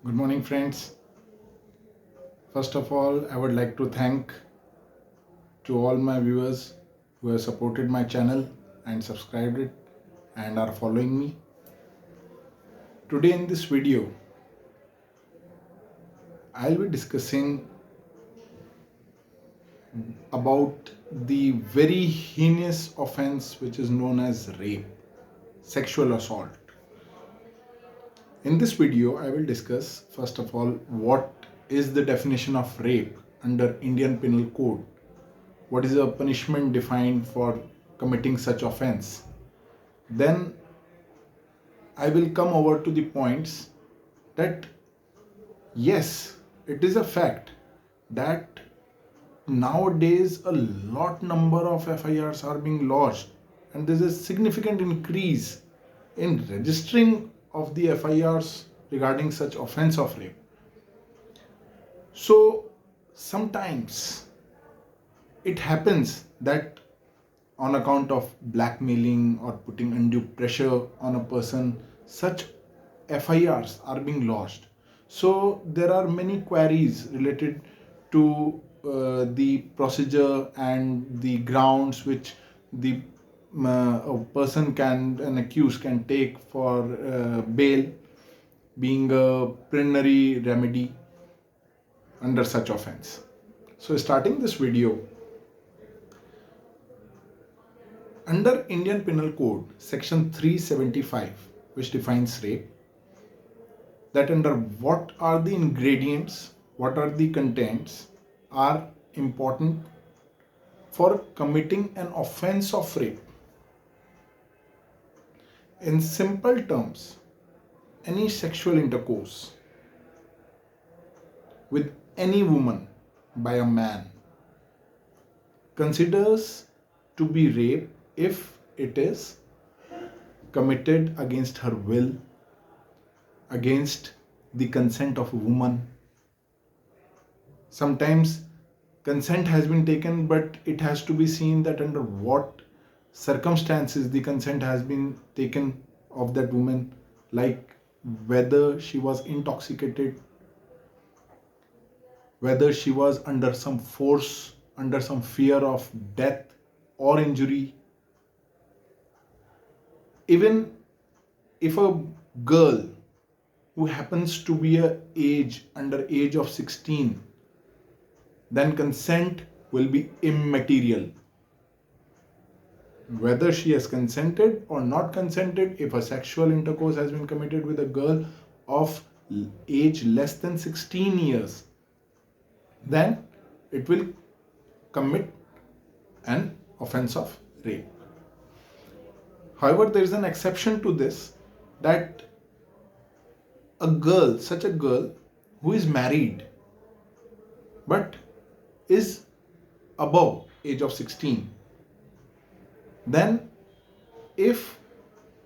Good morning, friends. First of all, I would like to thank to all my viewers who have supported my channel and subscribed it and are following me. Today in this video, I'll be discussing about the very heinous offense which is known as rape, sexual assault. In this video, I will discuss first of all what is the definition of rape under Indian Penal Code. What is the punishment defined for committing such offense? Then I will come over to the points that yes, it is a fact that nowadays a lot number of FIRs are being lodged and there is a significant increase in registering of the FIRs regarding such offense of rape. So sometimes it happens that on account of blackmailing or putting undue pressure on a person, such FIRs are being lodged. So there are many queries related to the procedure and the grounds which the a person can, an accused can take for bail, being a preliminary remedy under such offense. So starting this video, under Indian Penal Code, Section 375, which defines rape, that under what are the ingredients, what are the contents, are important for committing an offense of rape. In simple terms, any sexual intercourse with any woman by a man considers to be rape if it is committed against her will, against the consent of a woman. Sometimes consent has been taken, but it has to be seen that under what circumstances the consent has been taken of that woman, like whether she was intoxicated, whether she was under some force, under some fear of death or injury. Even if a girl who happens to be under age of 16, then consent will be immaterial. Whether she has consented or not consented, if a sexual intercourse has been committed with a girl of age less than 16 years, then it will commit an offense of rape. However, there is an exception to this, that such a girl who is married but is above age of 16, then if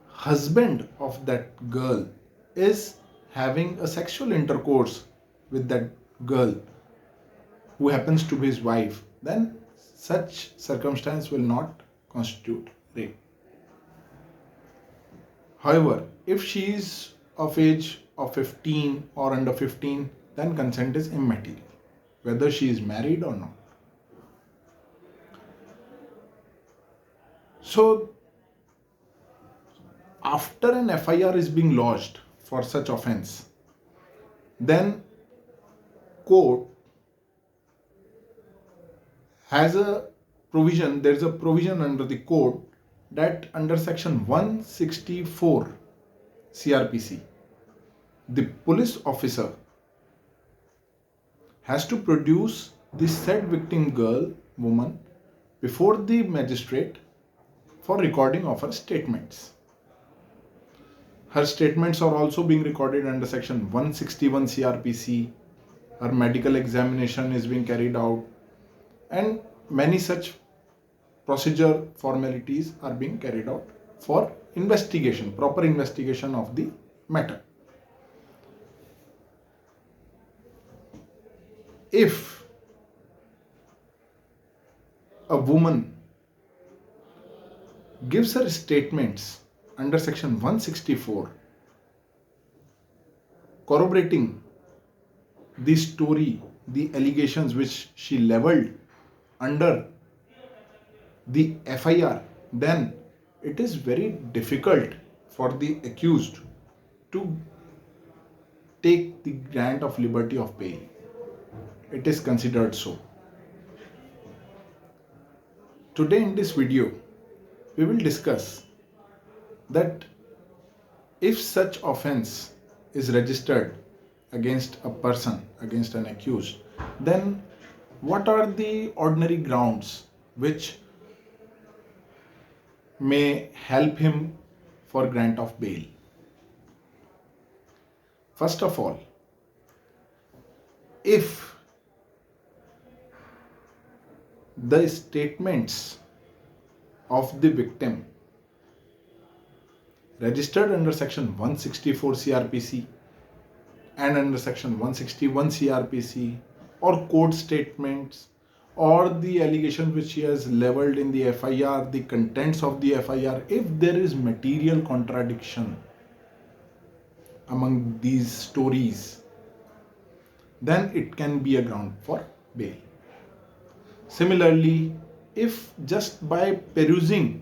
husband of that girl is having a sexual intercourse with that girl who happens to be his wife, then such circumstance will not constitute rape. However, if she is of age of 15 or under 15, then consent is immaterial, whether she is married or not. So, after an FIR is being lodged for such offense, then court has a provision, there is a provision under the code that under section 164 CRPC, the police officer has to produce the said victim woman before the magistrate for recording of her statements. Her statements are also being recorded under section 161 CRPC. Her medical examination is being carried out, and many such procedure formalities are being carried out for investigation, proper investigation of the matter. If a woman gives her statements under section 164 corroborating the story, the allegations which she leveled under the FIR, then it is very difficult for the accused to take the grant of liberty of bail. It is considered so. Today in this video, we will discuss that if such offense is registered against a person, against an accused, then what are the ordinary grounds which may help him for grant of bail? First of all, if the statements of the victim registered under section 164 CRPC and under section 161 CRPC, or court statements, or the allegations which he has leveled in the FIR, the contents of the FIR, if there is material contradiction among these stories, then it can be a ground for bail. Similarly, if just by perusing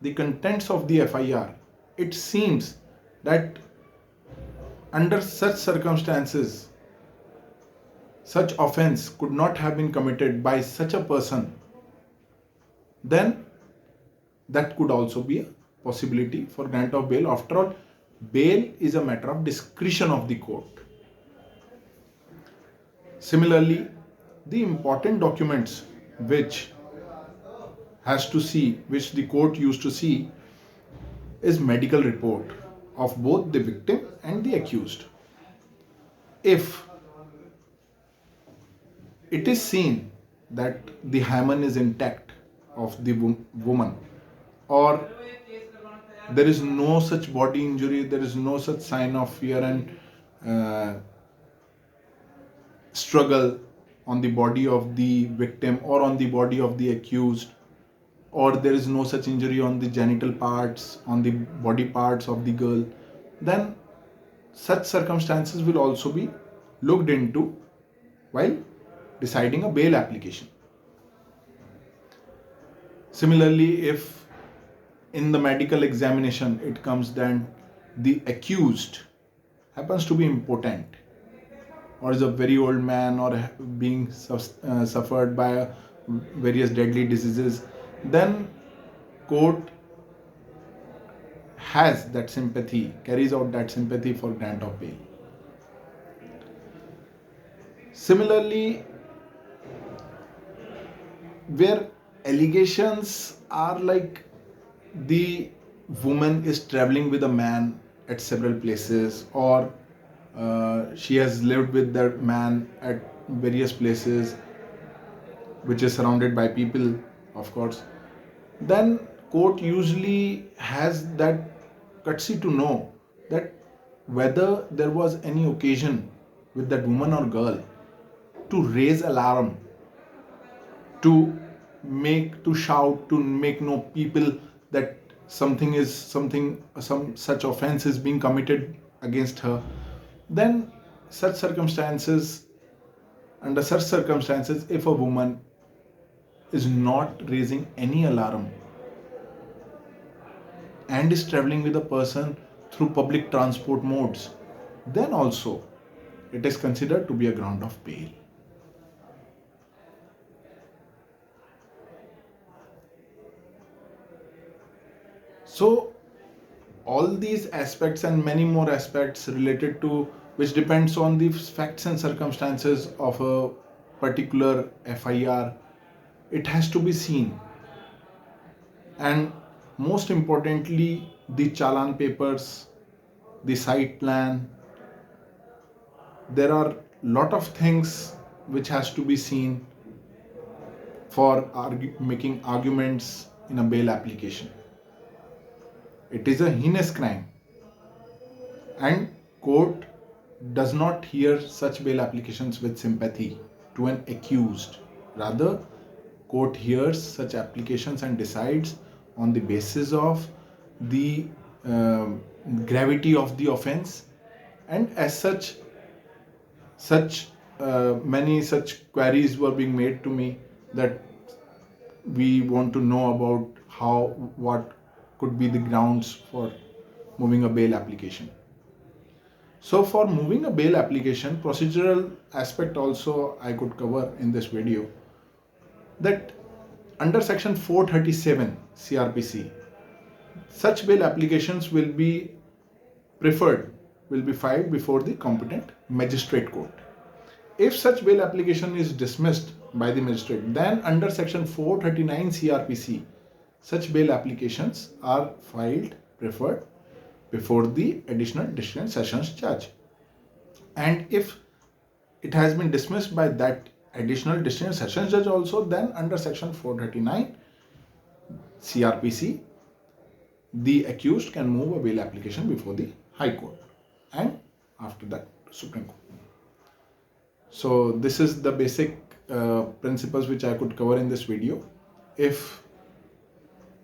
the contents of the FIR, it seems that under such circumstances, such offense could not have been committed by such a person, then that could also be a possibility for grant of bail. After all, bail is a matter of discretion of the court. Similarly, the important documents which the court used to see is medical report of both the victim and the accused. If it is seen that the hymen is intact of the woman, or there is no such body injury, there is no such sign of fear and struggle on the body of the victim or on the body of the accused, or there is no such injury on the genital parts, on the body parts of the girl, then such circumstances will also be looked into while deciding a bail application. Similarly, if in the medical examination it comes that the accused happens to be impotent, or is a very old man, or being suffered by various deadly diseases, then court has that sympathy, carries out that sympathy for grant of bail. Similarly, where allegations are like the woman is traveling with a man at several places, or she has lived with that man at various places which is surrounded by people, of course, then court usually has that courtesy to know that whether there was any occasion with that woman or girl to raise alarm, to shout, to make know people that some such offense is being committed against her. Then under such circumstances, if a woman is not raising any alarm and is traveling with a person through public transport modes, then also it is considered to be a ground of bail. So all these aspects and many more aspects related to which depends on the facts and circumstances of a particular FIR, it has to be seen. And most importantly, the challan papers, the site plan, there are lot of things which has to be seen for making arguments in a bail application. It is a heinous crime, and court does not hear such bail applications with sympathy to an accused. Rather, court hears such applications and decides on the basis of the gravity of the offense, and as such such many such queries were being made to me that we want to know about how, what could be the grounds for moving a bail application. So for moving a bail application, procedural aspect also I could cover in this video, that under section 437 CRPC, such bail applications will be preferred, will be filed before the competent magistrate court. If such bail application is dismissed by the magistrate, then under section 439 CRPC, such bail applications are filed, preferred before the additional district sessions judge. And if it has been dismissed by that additional district sessions judge also, then under section 439 CRPC, the accused can move a bail application before the High Court and after that Supreme Court. So this is the basic principles which I could cover in this video. If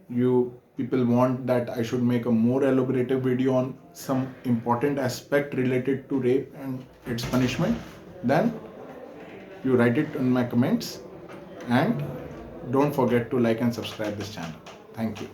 you people want that I should make a more elaborative video on some important aspect related to rape and its punishment, then you write it in my comments, and don't forget to like and subscribe this channel. Thank you.